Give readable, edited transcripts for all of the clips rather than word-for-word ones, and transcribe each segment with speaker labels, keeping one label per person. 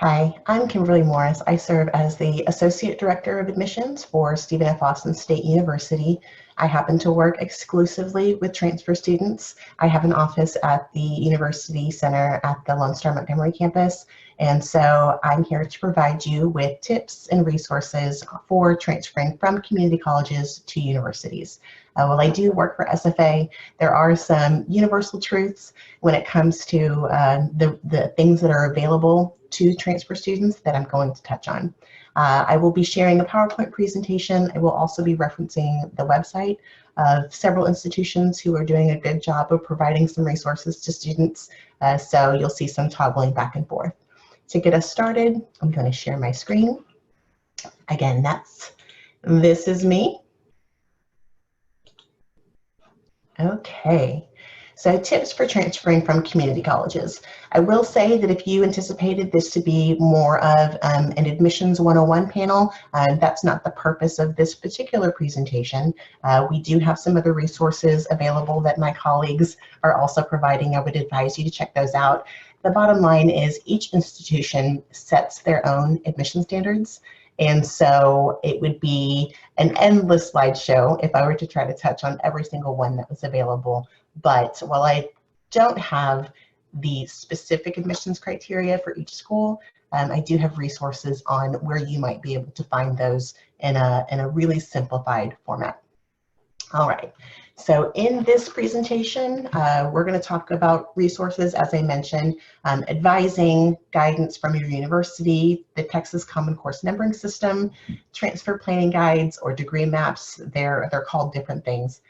Speaker 1: Hi, I'm Kimberly Morris. I serve as the Associate Director of Admissions for Stephen F. Austin State University. I happen to work exclusively with transfer students. I have an office at the University Center at the Lone Star Montgomery campus, and so I'm here to provide you with tips and resources for transferring from community colleges to universities. While I do work for SFA, there are some universal truths when it comes to the things that are available to transfer students that I'm going to touch on. I will be sharing a PowerPoint presentation. I will also be referencing the website of several institutions who are doing a good job of providing some resources to students. So you'll see some toggling back and forth. To get us started, I'm going to share my screen. Again, this is me. Okay. So tips for transferring from community colleges. I will say that if you anticipated this to be more of an admissions 101 panel, that's not the purpose of this particular presentation. We do have some other resources available that my colleagues are also providing. I would advise you to check those out. The bottom line is each institution sets their own admission standards. And so it would be an endless slideshow if I were to try to touch on every single one that was available. But while I don't have the specific admissions criteria for each school, I do have resources on where you might be able to find those in a really simplified format. All right, so in this presentation, we're going to talk about resources, as I mentioned, advising, guidance from your university, the Texas Common Course Numbering System, transfer planning guides or degree maps. They're called different things.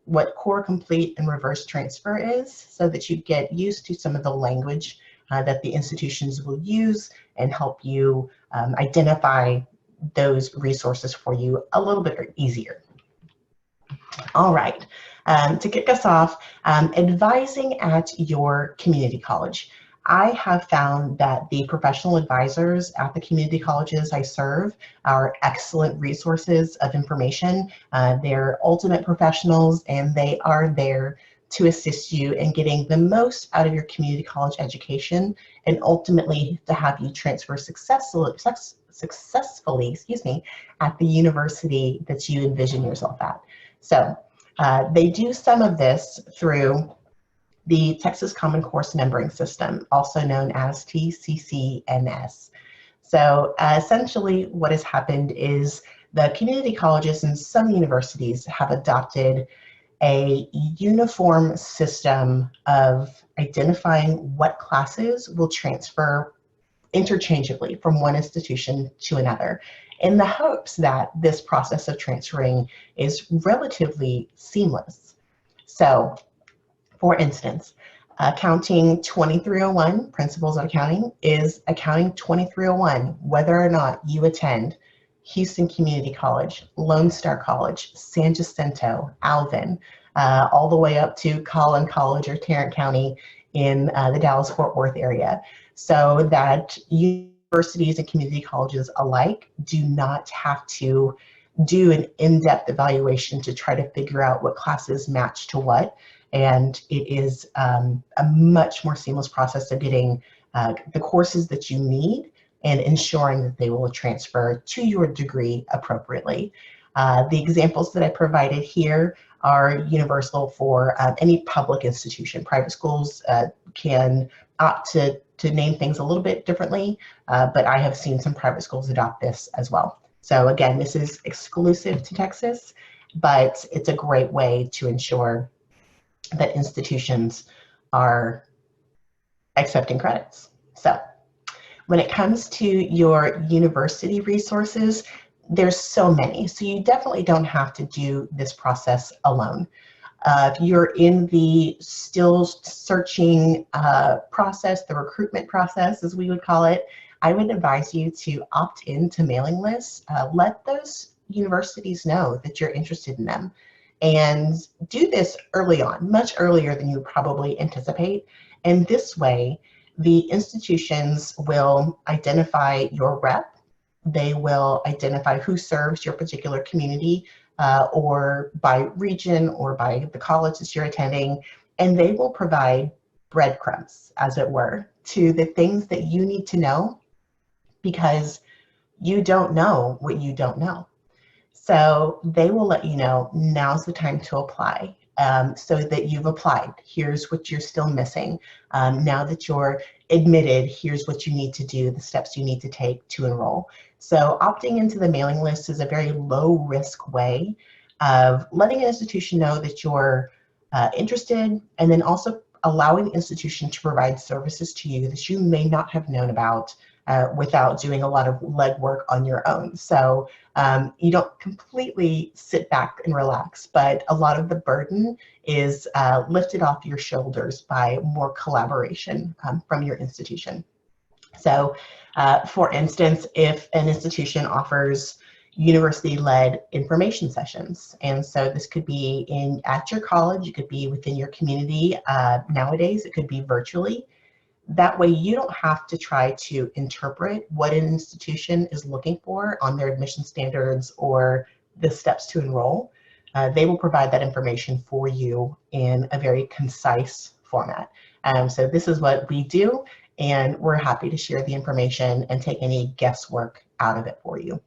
Speaker 1: What core, complete, and reverse transfer is, so that you get used to some of the language that the institutions will use and help you identify those resources for you a little bit easier. All right, to kick us off, advising at your community college. I have found that the professional advisors at the community colleges I serve are excellent resources of information. They're ultimate professionals, and they are there to assist you in getting the most out of your community college education and ultimately to have you transfer successfully, at the university that you envision yourself at. So they do some of this through the Texas Common Course Numbering System, also known as TCCNS. So essentially what has happened is the community colleges and some universities have adopted a uniform system of identifying what classes will transfer interchangeably from one institution to another, in the hopes that this process of transferring is relatively seamless. So, for instance, Accounting 2301, Principles of Accounting, is Accounting 2301, whether or not you attend Houston Community College, Lone Star College, San Jacinto, Alvin, all the way up to Collin College or Tarrant County in the Dallas-Fort Worth area, so that universities and community colleges alike do not have to do an in-depth evaluation to try to figure out what classes match to what. And it is a much more seamless process of getting the courses that you need and ensuring that they will transfer to your degree appropriately. The examples that I provided here are universal for any public institution. Private schools can opt to name things a little bit differently, but I have seen some private schools adopt this as well. So again, this is exclusive to Texas, but it's a great way to ensure that institutions are accepting credits. So when it comes to your university resources, there's so many. So you definitely don't have to do this process alone. If you're in the still searching process, the recruitment process, as we would call it, I would advise you to opt into mailing lists. Let those universities know that you're interested in them. And do this early on, much earlier than you probably anticipate. And this way, the institutions will identify your rep. They will identify who serves your particular community, or by region or by the college that you're attending, and they will provide breadcrumbs, as it were, to the things that you need to know, because you don't know what you don't know. So they will let you know, now's the time to apply, so that you've applied. Here's what you're still missing. Now that you're admitted, here's what you need to do, the steps you need to take to enroll. So opting into the mailing list is a very low risk way of letting an institution know that you're interested, and then also allowing the institution to provide services to you that you may not have known about without doing a lot of legwork on your own. So you don't completely sit back and relax, but a lot of the burden is lifted off your shoulders by more collaboration from your institution. So for instance, if an institution offers university-led information sessions, and so this could be at your college, it could be within your community. Nowadays, it could be virtually. That way you don't have to try to interpret what an institution is looking for on their admission standards or the steps to enroll. They will provide that information for you in a very concise format. So this is what we do, and we're happy to share the information and take any guesswork out of it for you.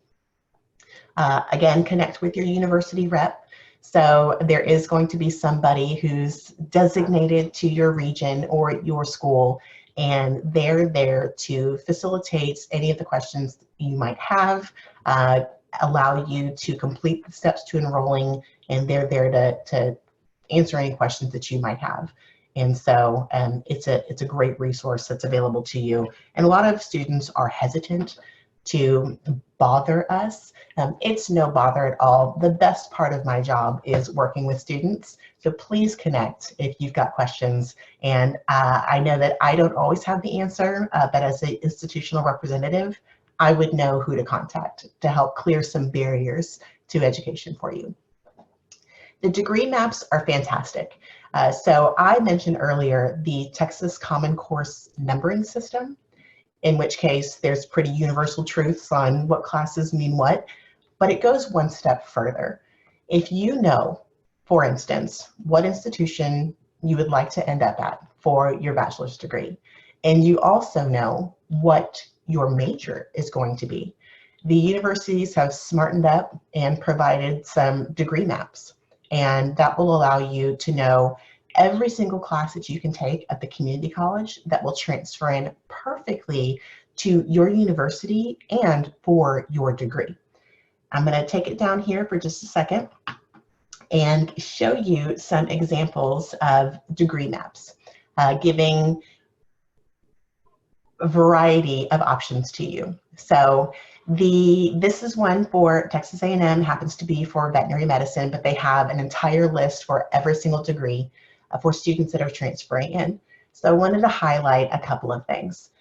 Speaker 1: Again, connect with your university rep. So there is going to be somebody who's designated to your region or your school, and they're there to facilitate any of the questions you might have, allow you to complete the steps to enrolling, and they're there to answer any questions that you might have. And so it's a great resource that's available to you. And a lot of students are hesitant to bother us. It's no bother at all. The best part of my job is working with students. So please connect if you've got questions. And I know that I don't always have the answer, but as an institutional representative, I would know who to contact to help clear some barriers to education for you. The degree maps are fantastic. So I mentioned earlier the Texas Common Course numbering system, in which case there's pretty universal truths on what classes mean what, but it goes one step further. If you know, for instance, what institution you would like to end up at for your bachelor's degree, and you also know what your major is going to be, the universities have smartened up and provided some degree maps, and that will allow you to know every single class that you can take at the community college that will transfer in perfectly to your university and for your degree. I'm going to take it down here for just a second and show you some examples of degree maps, giving a variety of options to you. So this is one for Texas A&M, happens to be for veterinary medicine, but they have an entire list for every single degree for students that are transferring in. So I wanted to highlight a couple of things.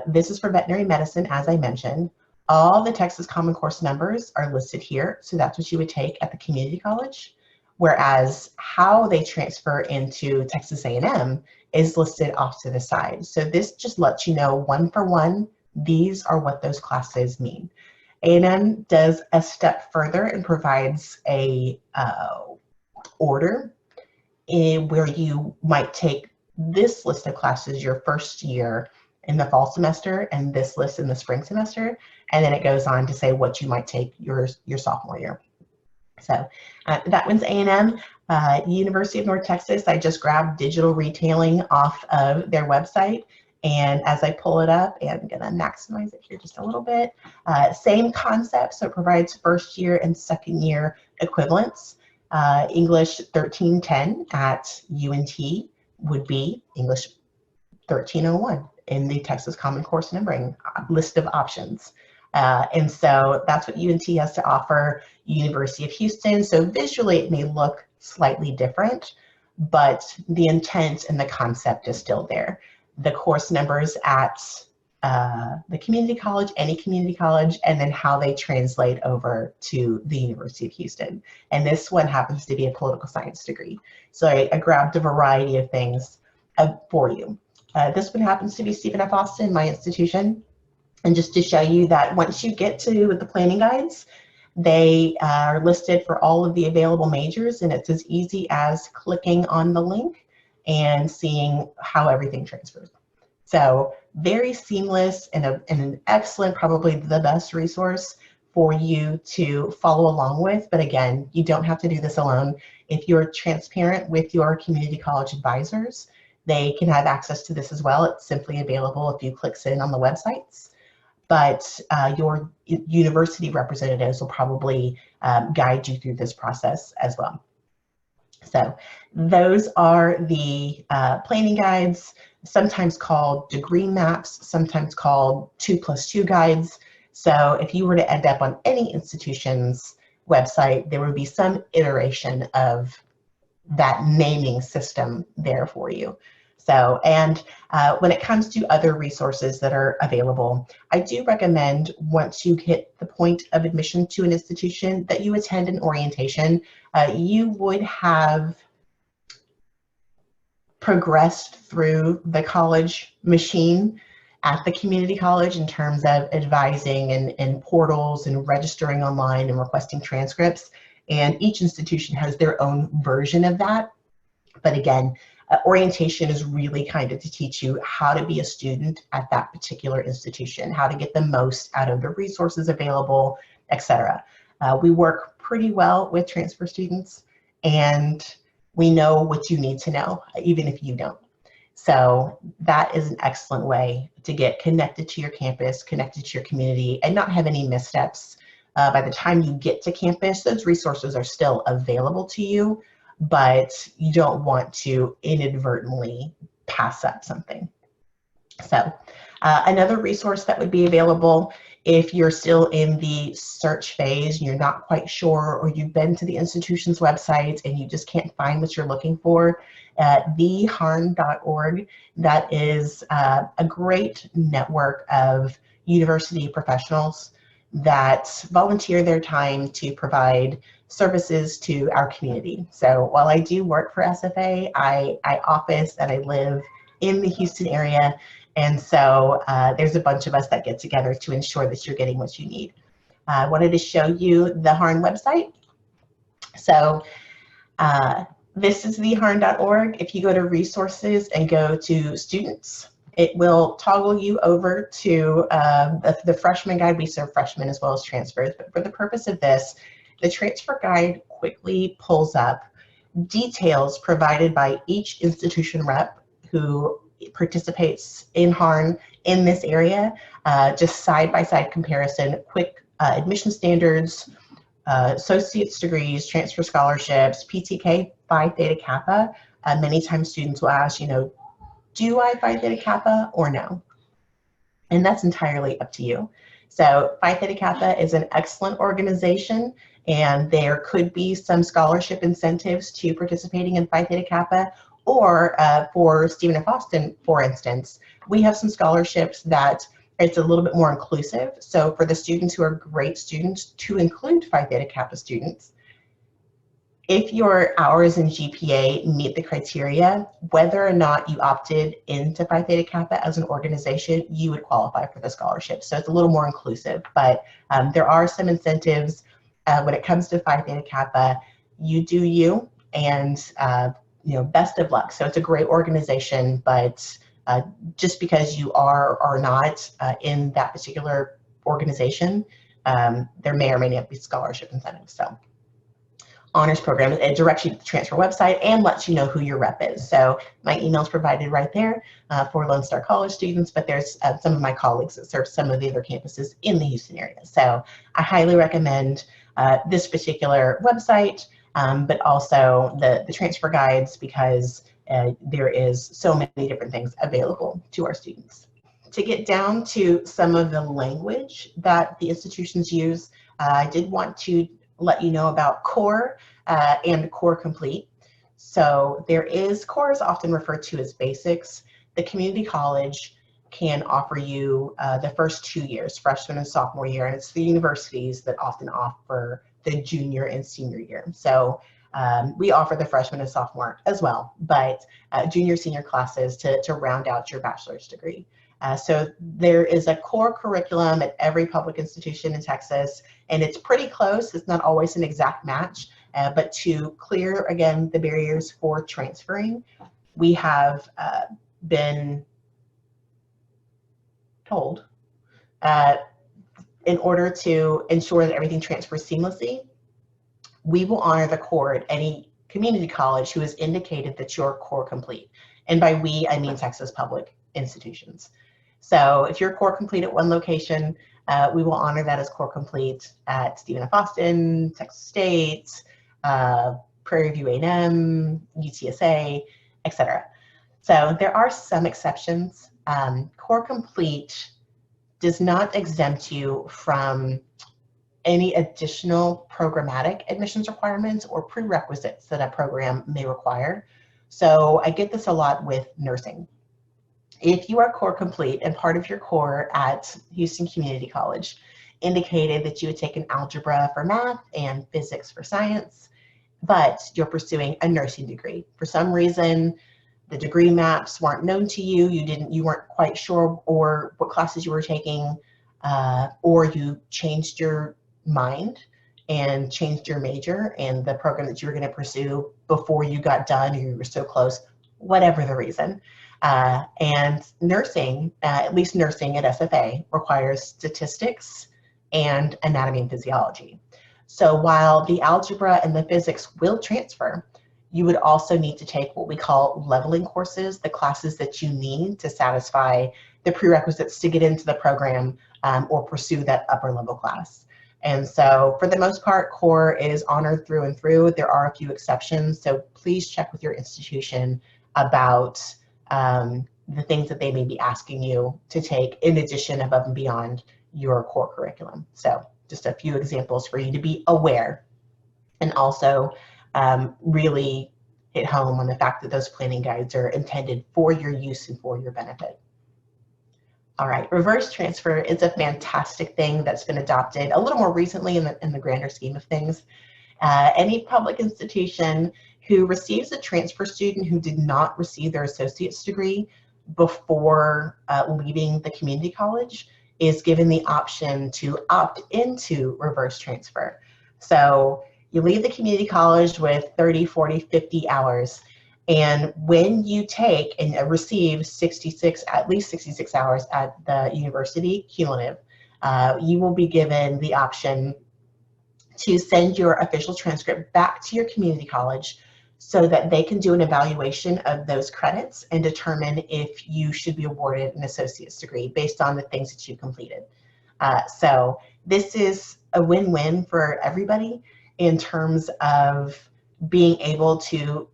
Speaker 1: This is for veterinary medicine, as I mentioned. All the Texas Common Course numbers are listed here, so that's what you would take at the community college, whereas how they transfer into Texas A&M is listed off to the side. So this just lets you know one for one, these are what those classes mean. A&M does a step further and provides a order where you might take this list of classes your first year in the fall semester and this list in the spring semester, and then it goes on to say what you might take your sophomore year. So that one's A&M. University of North Texas, I just grabbed digital retailing off of their website, and as I pull it up, and I'm gonna maximize it here just a little bit, same concept, so it provides first year and second year equivalents. English 1310 at UNT would be English 1301 in the Texas Common Course numbering list of options. And so that's what UNT has to offer. University of Houston, so visually it may look slightly different, but the intent and the concept is still there. The course numbers at the community college, any community college, and then how they translate over to the University of Houston. And this one happens to be a political science degree. So I grabbed a variety of things for you. This one happens to be Stephen F. Austin, my institution. And just to show you that once you get to the planning guides, they are listed for all of the available majors, and it's as easy as clicking on the link and seeing how everything transfers. So very seamless and an excellent, probably the best resource for you to follow along with. But again, you don't have to do this alone. If you're transparent with your community college advisors, they can have access to this as well. It's simply available if you click in on the websites. But your university representatives will probably guide you through this process as well. So those are the planning guides, sometimes called degree maps, sometimes called 2+2 guides. So if you were to end up on any institution's website, there would be some iteration of that naming system there for you. So, and when it comes to other resources that are available, I do recommend once you hit the point of admission to an institution that you attend an orientation. You would have progressed through the college machine at the community college in terms of advising and portals and registering online and requesting transcripts. And each institution has their own version of that. But again, orientation is really kind of to teach you how to be a student at that particular institution, how to get the most out of the resources available, etc. We work pretty well with transfer students, and we know what you need to know, even if you don't. So that is an excellent way to get connected to your campus, connected to your community, and not have any missteps. By the time you get to campus, those resources are still available to you, but you don't want to inadvertently pass up something. So another resource that would be available if you're still in the search phase, you're not quite sure, or you've been to the institution's website and you just can't find what you're looking for, theharn.org. That is a great network of university professionals that volunteer their time to provide services to our community. So while I do work for SFA, I office and I live in the Houston area. And so there's a bunch of us that get together to ensure that you're getting what you need. I wanted to show you the Harn website. So this is theharn.org. If you go to resources and go to students, it will toggle you over to the freshman guide. We serve freshmen as well as transfers, but for the purpose of this, the transfer guide quickly pulls up details provided by each institution rep who participates in Harn in this area, just side-by-side comparison, quick admission standards, associate's degrees, transfer scholarships, PTK, Phi Theta Kappa. Many times students will ask, you know, do I Phi Theta Kappa or no? And that's entirely up to you. So Phi Theta Kappa is an excellent organization, and there could be some scholarship incentives to participating in Phi Theta Kappa. Or for Stephen F. Austin, for instance, we have some scholarships that it's a little bit more inclusive. So for the students who are great students, to include Phi Theta Kappa students, if your hours and GPA meet the criteria, whether or not you opted into Phi Theta Kappa as an organization, you would qualify for the scholarship. So it's a little more inclusive, but there are some incentives when it comes to Phi Theta Kappa. You do you, and you know, best of luck. So it's a great organization, but just because you are or not in that particular organization, there may or may not be scholarship incentives. So honors program, it directs you to the transfer website and lets you know who your rep is. So my email is provided right there for Lone Star College students, but there's some of my colleagues that serve some of the other campuses in the Houston area. So I highly recommend this particular website, but also the transfer guides, because there is so many different things available to our students. To get down to some of the language that the institutions use, I did want to let you know about core and core complete. So there is, core is often referred to as basics. The community college can offer you the first 2 years, freshman and sophomore year, and it's the universities that often offer the junior and senior year. So we offer the freshman and sophomore as well, but junior, senior classes to round out your bachelor's degree. So there is a core curriculum at every public institution in Texas, and it's pretty close. It's not always an exact match, but to clear, again, the barriers for transferring, we have been told, in order to ensure that everything transfers seamlessly, we will honor the core at any community college who has indicated that you're core complete. And by we, I mean Texas public institutions. So if you're core complete at one location, we will honor that as core complete at Stephen F. Austin, Texas State, Prairie View A&M, UTSA, etc. So there are some exceptions. Core complete does not exempt you from any additional programmatic admissions requirements or prerequisites that a program may require. So I get this a lot with nursing. If you are core complete and part of your core at Houston Community College indicated that you had taken algebra for math and physics for science, but you're pursuing a nursing degree. For some reason, the degree maps weren't known to you, you weren't quite sure or what classes you were taking, or you changed your mind and changed your major and the program that you were going to pursue before you got done, or you were so close, whatever the reason. And nursing, at least nursing at SFA, requires statistics and anatomy and physiology. So while the algebra and the physics will transfer, you would also need to take what we call leveling courses, the classes that you need to satisfy the prerequisites to get into the program or pursue that upper level class. And so for the most part, core is honored through and through. There are a few exceptions, so please check with your institution about the things that they may be asking you to take in addition, above and beyond your core curriculum. So just a few examples for you to be aware, and also really hit home on the fact that those planning guides are intended for your use and for your benefit. All right, reverse transfer is a fantastic thing that's been adopted a little more recently in the grander scheme of things. Any public institution who receives a transfer student who did not receive their associate's degree before leaving the community college is given the option to opt into reverse transfer. So you leave the community college with 30, 40, 50 hours. And when you take and receive at least 66 hours at the university cumulative, you will be given the option to send your official transcript back to your community college so that they can do an evaluation of those credits and determine if you should be awarded an associate's degree based on the things that you completed. So this is a win-win for everybody in terms of being able to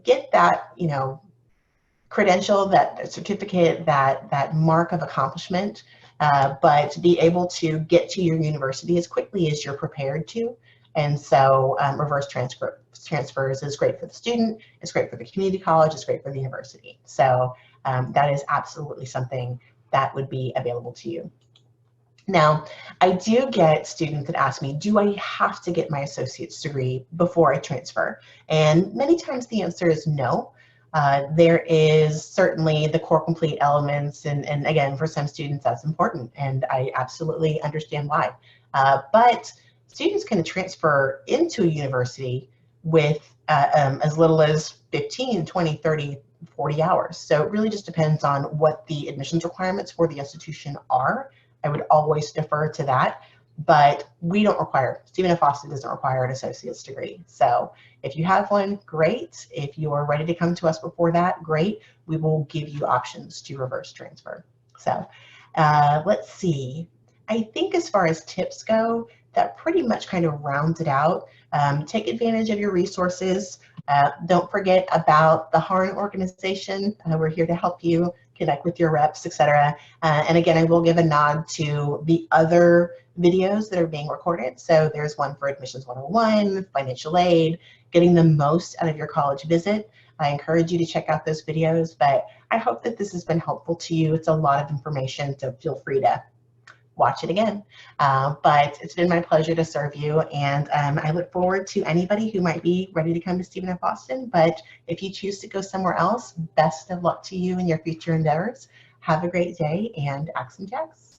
Speaker 1: get that, credential, that certificate, that mark of accomplishment, but be able to get to your university as quickly as you're prepared to. And so reverse transfers is great for the student, it's great for the community college, it's great for the university. So that is absolutely something that would be available to you. Now, I do get students that ask me, do I have to get my associate's degree before I transfer? And many times the answer is no. There is certainly the core complete elements, and again, for some students that's important, and I absolutely understand why. But students can transfer into a university with as little as 15, 20, 30, 40 hours. So it really just depends on what the admissions requirements for the institution are. I would always defer to that, but we don't require, Stephen F. Austin doesn't require an associate's degree. So if you have one, great. If you are ready to come to us before that, great. We will give you options to reverse transfer. So let's see. I think as far as tips go, that pretty much kind of rounds it out. Take advantage of your resources. Don't forget about the HARN organization. We're here to help you connect with your reps, etc. And again, I will give a nod to the other videos that are being recorded. So there's one for Admissions 101, financial aid, getting the most out of your college visit. I encourage you to check out those videos, but I hope that this has been helpful to you. It's a lot of information, so feel free to watch it again. But it's been my pleasure to serve you, and I look forward to anybody who might be ready to come to Stephen F. Austin. But if you choose to go somewhere else, best of luck to you in your future endeavors. Have a great day, and Axe and Jax.